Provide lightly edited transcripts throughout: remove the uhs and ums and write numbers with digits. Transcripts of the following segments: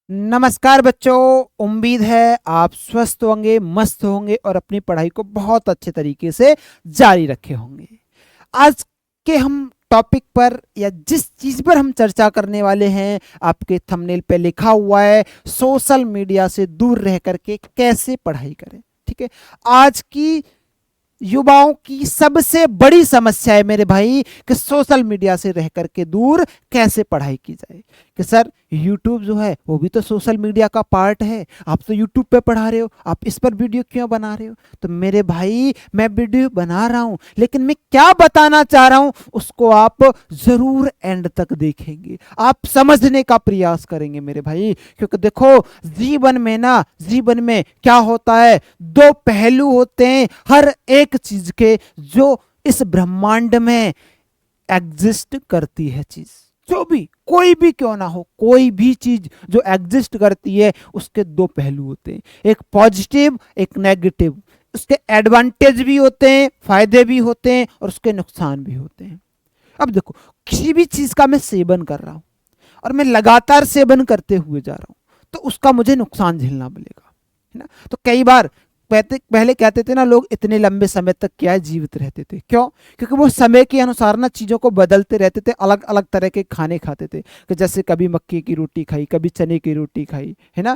नमस्कार बच्चों। उम्मीद है आप स्वस्थ होंगे, मस्त होंगे और अपनी पढ़ाई को बहुत अच्छे तरीके से जारी रखे होंगे। आज के हम टॉपिक पर या जिस चीज पर हम चर्चा करने वाले हैं, आपके थंबनेल पे लिखा हुआ है, सोशल मीडिया से दूर रह करके कैसे पढ़ाई करें। ठीक है, आज की युवाओं की सबसे बड़ी समस्या है मेरे भाई कि सोशल मीडिया से रह करके दूर कैसे पढ़ाई की जाए। कि सर यूट्यूब जो है वो भी तो सोशल मीडिया का पार्ट है, आप तो यूट्यूब पे पढ़ा रहे हो, आप इस पर वीडियो क्यों बना रहे हो। तो मेरे भाई मैं वीडियो बना रहा हूं, लेकिन मैं क्या बताना चाह रहा हूं उसको आप जरूर एंड तक देखेंगे, आप समझने का प्रयास करेंगे मेरे भाई। क्योंकि देखो जीवन में क्या होता है, दो पहलू होते हैं हर एक चीज के, जो इस ब्रह्मांड में एग्जिस्ट करती है चीज, जो भी कोई भी क्यों ना हो, कोई भी चीज जो एग्जिस्ट करती है उसके दो पहलू होते हैं, एक पॉजिटिव एक नेगेटिव। उसके एडवांटेज भी होते हैं, फायदे भी होते हैं और उसके नुकसान भी होते हैं। अब देखो, किसी भी चीज का मैं सेवन कर रहा हूं और मैं लगातार सेवन करते हुए जा रहा हूं, तो उसका मुझे नुकसान झेलना पड़ेगा, है ना। तो कई बार पहले कहते थे ना लोग, इतने लंबे समय तक क्या है जीवित रहते थे, क्यों? क्योंकि वो समय के अनुसार ना चीज़ों को बदलते रहते थे, अलग अलग तरह के खाने खाते थे। कि जैसे कभी मक्के की रोटी खाई, कभी चने की रोटी खाई, है ना,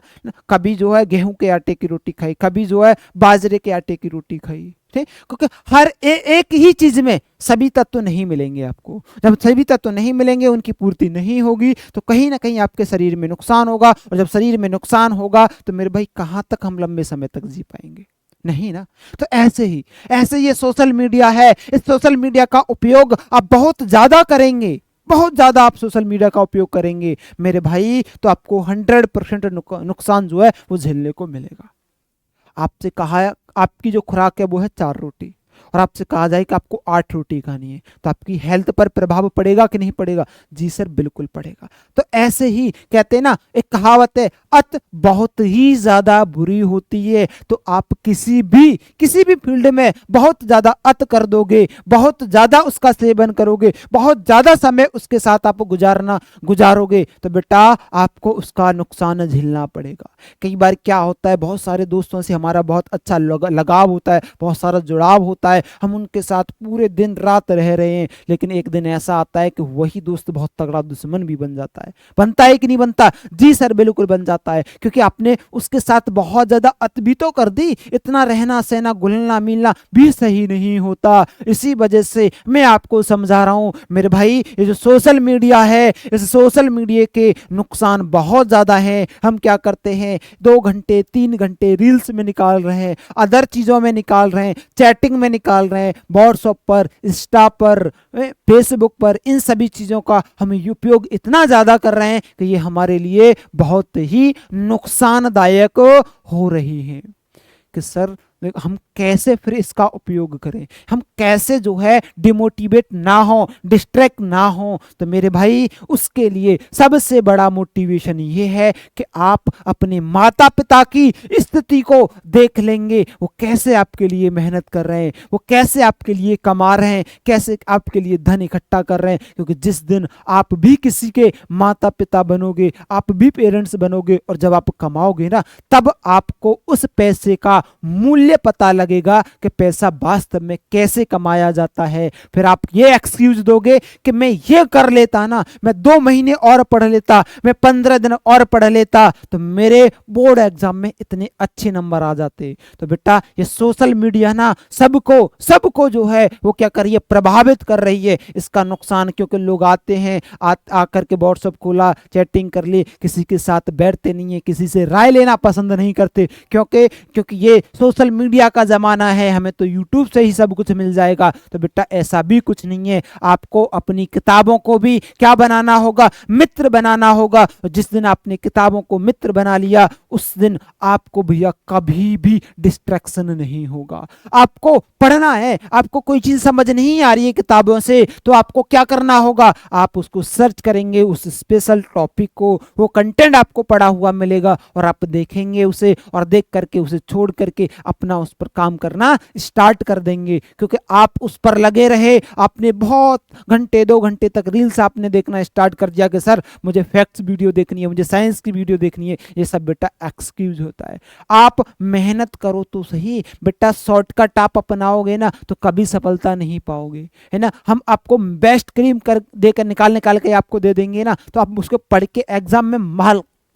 कभी जो है गेहूं के आटे की रोटी खाई, कभी जो है बाजरे के आटे की रोटी खाई। ठीक, क्योंकि हर एक ही चीज में सभी तत्व नहीं मिलेंगे आपको। जब सभी तत्व नहीं मिलेंगे, उनकी पूर्ति नहीं होगी, तो कहीं ना कहीं आपके शरीर में नुकसान होगा, और जब शरीर में नुकसान होगा तो मेरे भाई कहाँ तक हम लंबे समय तक जी पाएंगे? नहीं ना। तो ऐसे ये सोशल मीडिया है, इस सोशल मीडिया का उपयोग आप बहुत ज्यादा करेंगे, बहुत ज्यादा आप सोशल मीडिया का उपयोग करेंगे मेरे भाई, तो आपको 100% नुकसान जो है वो झेलने को मिलेगा। आपसे कहा, आपकी जो खुराक है वो है 4 रोटी, और आपसे कहा जाए कि आपको 8 रोटी खानी है, तो आपकी हेल्थ पर प्रभाव पड़ेगा कि नहीं पड़ेगा? जी सर, बिल्कुल पड़ेगा। तो ऐसे ही कहते हैं ना, एक कहावत है, अत बहुत ही ज्यादा बुरी होती है। तो आप किसी भी फील्ड में बहुत ज्यादा अत कर दोगे, बहुत ज्यादा उसका सेवन करोगे, बहुत ज्यादा समय उसके साथ आप गुजारोगे, तो बेटा आपको उसका नुकसान झेलना पड़ेगा। कई बार क्या होता है, बहुत सारे दोस्तों से हमारा बहुत अच्छा लगाव होता है, बहुत सारा जुड़ाव होता है, हम उनके साथ पूरे दिन रात रह रहे हैं, लेकिन एक दिन ऐसा आता है कि वही दोस्त बहुत तगड़ा दुश्मन भी बन जाता है। बनता है कि नहीं बनता? जी सर, बिल्कुल बन जाता है, क्योंकि आपने उसके साथ बहुत ज्यादा अत भी तो कर दी। इतना रहना सहना घुलना मिलना भी सही नहीं होता। इसी वजह से मैं आपको समझा रहा हूं मेरे भाई, ये जो सोशल मीडिया है, इस सोशल मीडिया के नुकसान बहुत ज्यादा हैं। हम क्या करते हैं, 2 घंटे 3 घंटे रील्स में निकाल रहे हैं, अदर चीजों में निकाल रहे हैं, चैटिंग में निकाल रहे हैं, व्हाट्सएप पर, इंस्टा पर, फेसबुक पर, इन सभी चीजों का हम उपयोग इतना ज्यादा कर रहे हैं कि ये हमारे लिए बहुत ही नुकसानदायक हो रही है। कि सर हम कैसे फिर इसका उपयोग करें, हम कैसे जो है डिमोटिवेट ना हो, डिस्ट्रैक्ट ना हो? तो मेरे भाई उसके लिए सबसे बड़ा मोटिवेशन ये है कि आप अपने माता पिता की स्थिति को देख लेंगे, वो कैसे आपके लिए मेहनत कर रहे हैं, वो कैसे आपके लिए कमा रहे हैं, कैसे आपके लिए धन इकट्ठा कर रहे हैं। क्योंकि जिस दिन आप भी किसी के माता पिता बनोगे, आप भी पेरेंट्स बनोगे, और जब आप कमाओगे ना, तब आपको उस पैसे का मूल्य पता लगेगा कि पैसा वास्तव में कैसे कमाया जाता है। फिर आप ये एक्सक्यूज दोगे कि मैं ये कर लेता ना, मैं 2 महीने और पढ़ लेता, मैं 15 दिन और पढ़ लेता, तो मेरे बोर्ड एग्जाम में इतने अच्छे नंबर आ जाते। तो बेटा ये सोशल मीडिया ना सबको जो है वो क्या कर रही है, प्रभावित कर रही है। इसका नुकसान, क्योंकि लोग आते हैं, आकर के व्हाट्सएप खोला, चैटिंग कर ली, किसी के साथ बैठते नहीं है, किसी से राय लेना पसंद नहीं करते, क्योंकि ये सोशल मीडिया का जमाना है, हमें तो यूट्यूब से ही सब कुछ मिल जाएगा। तो बेटा ऐसा भी कुछ नहीं है, आपको अपनी किताबों को भी क्या बनाना होगा, मित्र बनाना होगा। जिस दिन आपने किताबों को मित्र बना लिया, उस दिन आपको भैया कभी भी डिस्ट्रैक्शन नहीं होगा। आपको पढ़ना है, आपको कोई चीज समझ नहीं आ रही है किताबों से, तो आपको क्या करना होगा, आप उसको सर्च करेंगे उस स्पेशल टॉपिक को, वो कंटेंट आपको पढ़ा हुआ मिलेगा और आप देखेंगे उसे, और देख करके उसे छोड़ करके अपना उस पर काम करना स्टार्ट कर देंगे। क्योंकि आप उस पर लगे रहे, आपने बहुत घंटे 2 घंटे तक रील्स आपने देखना स्टार्ट कर दिया कि सर मुझे फैक्ट्स वीडियो देखनी है, मुझे साइंस की वीडियो देखनी है, ये सब बेटा एक्सक्यूज होता है। आप मेहनत करो तो सही बेटा, शॉर्टकट आप अपनाओगे ना तो कभी सफलता नहीं पाओगे, है ना। हम आपको बेस्ट क्रीम कर देकर निकाल के आपको दे देंगे ना, तो आप उसको पढ़ के एग्जाम में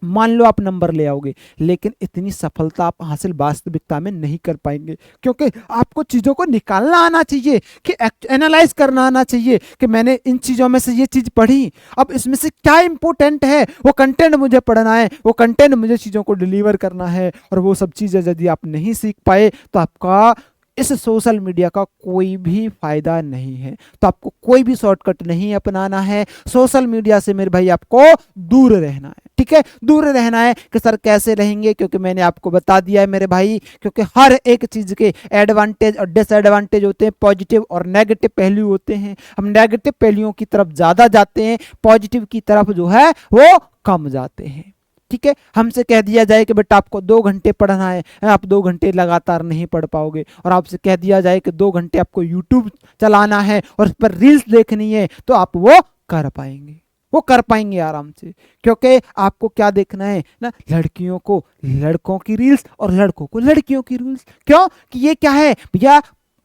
मान लो आप नंबर ले आओगे, लेकिन इतनी सफलता आप हासिल वास्तविकता में नहीं कर पाएंगे। क्योंकि आपको चीजों को निकालना आना चाहिए, कि एनालाइज करना आना चाहिए कि मैंने इन चीजों में से ये चीज पढ़ी, अब इसमें से क्या इंपॉर्टेंट है, वो कंटेंट मुझे पढ़ना है, वो कंटेंट मुझे चीजों को डिलीवर करना है। और वो सब चीजें यदि आप नहीं सीख पाए तो आपका इस सोशल मीडिया का कोई भी फायदा नहीं है। तो आपको कोई भी शॉर्टकट नहीं अपनाना है, सोशल मीडिया से मेरे भाई आपको दूर रहना है, ठीक है। दूर रहना है कि सर कैसे रहेंगे, क्योंकि मैंने आपको बता दिया है मेरे भाई, क्योंकि हर एक चीज के एडवांटेज और डिसएडवांटेज होते हैं, पॉजिटिव और नेगेटिव पहलू होते हैं। हम नेगेटिव पहलुओं की तरफ ज्यादा जाते हैं, पॉजिटिव की तरफ जो है वो कम जाते हैं, ठीक है। हमसे कह दिया जाए कि बेटा आपको 2 घंटे पढ़ना है, आप 2 घंटे लगातार नहीं पढ़ पाओगे। और आपसे कह दिया जाए कि 2 घंटे आपको यूट्यूब चलाना है और उस पर रील्स देखनी है, तो आप वो कर पाएंगे, वो कर पाएंगे आराम से। क्योंकि आपको क्या देखना है ना, लड़कियों को लड़कों की रील्स और लड़कों को लड़कियों की रील्स। क्यों कि ये क्या है भैया,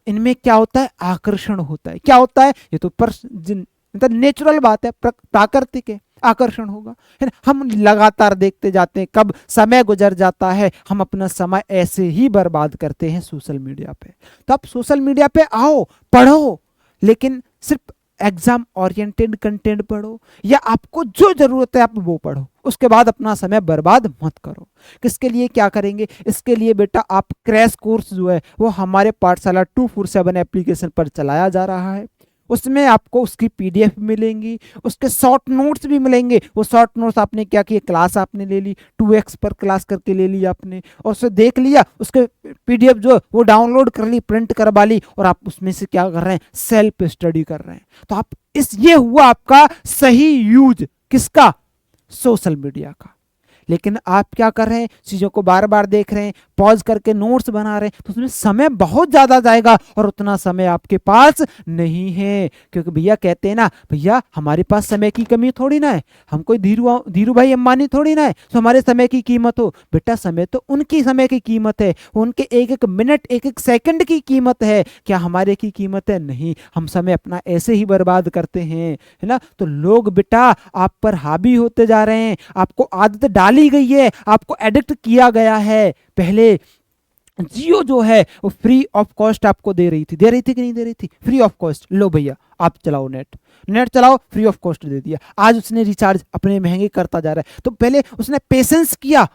इनमें क्या होता है, आकर्षण होता है। क्या होता है, ये तो मतलब नेचुरल बात है, प्राकृतिक है, आकर्षण होगा, है ना। हम लगातार देखते जाते हैं, कब समय गुजर जाता है, हम अपना समय ऐसे ही बर्बाद करते हैं सोशल मीडिया पे। तो आप सोशल मीडिया पे आओ, पढ़ो, लेकिन सिर्फ एग्जाम ओरिएंटेड कंटेंट पढ़ो, या आपको जो जरूरत है आप वो पढ़ो, उसके बाद अपना समय बर्बाद मत करो। किसके लिए क्या करेंगे, इसके लिए बेटा आप क्रैश कोर्स जो है वो हमारे पाठशाला 247 एप्लीकेशन पर चलाया जा रहा है। उसमें आपको उसकी पीडीएफ मिलेंगी, उसके शॉर्ट नोट्स भी मिलेंगे। वो शॉर्ट नोट्स आपने क्या किया, क्लास आपने ले ली, 2x पर क्लास करके ले ली आपने, और उसे देख लिया, उसके पीडीएफ जो वो डाउनलोड कर ली, प्रिंट करवा ली, और आप उसमें से क्या कर रहे हैं, सेल्फ स्टडी कर रहे हैं। तो आप ये हुआ आपका सही यूज किसका, सोशल मीडिया का। लेकिन आप क्या कर रहे हैं, चीजों को बार बार देख रहे हैं, पॉज करके नोट्स बना रहे हैं, तो उसमें समय बहुत ज्यादा जाएगा और उतना समय आपके पास नहीं है। क्योंकि भैया कहते हैं ना, भैया हमारे पास समय की कमी थोड़ी ना है, हम कोई धीरू भाई अंबानी थोड़ी ना है तो हमारे समय की कीमत हो। बेटा समय तो उनकी समय की कीमत है, उनके एक एक मिनट एक एक सेकंड की कीमत है, क्या हमारे की कीमत है? नहीं। हम समय अपना ऐसे ही बर्बाद करते हैं, है ना। तो लोग बेटा आप पर हावी होते जा रहे हैं, आपको आदत डाली गई है, आपको एडिक्ट किया गया है। पहले जियो जो है वो फ्री ऑफ कॉस्ट आपको दे रही थी कि नहीं दे रही थी, फ्री ऑफ कॉस्ट, लो भैया आप चलाओ, नेट चलाओ, फ्री ऑफ कॉस्ट दे दिया। आज उसने रिचार्ज अपने महंगे करता जा रहा है। तो पहले उसने पेशेंस किया,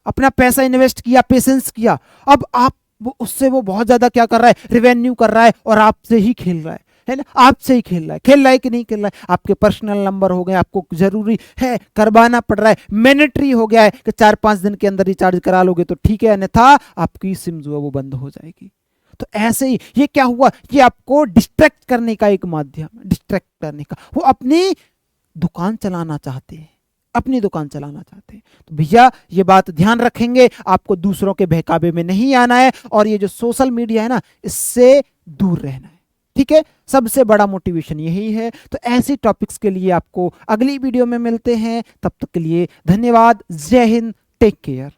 अपना पैसा इन्वेस्ट किया, पेशेंस किया, अब आप उससे वो बहुत ज्यादा क्या कर रहा है, रिवेन्यू कर रहा है, और आपसे ही खेल रहा है ना, आपसे ही खेल रहा है कि नहीं खेल रहा है। आपके पर्सनल नंबर हो गए, आपको जरूरी है करवाना पड़ रहा है, मैंडेटरी हो गया है कि 4-5 दिन के अंदर रिचार्ज करा लोगे तो ठीक है, अन्यथा आपकी सिम जो है वो बंद हो जाएगी। तो ऐसे ही ये क्या हुआ, ये आपको डिस्ट्रैक्ट करने का एक माध्यम, डिस्ट्रैक्ट करने का। वो अपनी दुकान चलाना चाहते हैं, अपनी दुकान चलाना चाहते हैं। तो भैया ये बात ध्यान रखेंगे, आपको दूसरों के बहकावे में नहीं आना है, और ये जो सोशल मीडिया है ना, इससे दूर रहना है, ठीक है। सबसे बड़ा मोटिवेशन यही है। तो ऐसे टॉपिक्स के लिए आपको अगली वीडियो में मिलते हैं, तब तक के लिए धन्यवाद, जय हिंद, टेक केयर।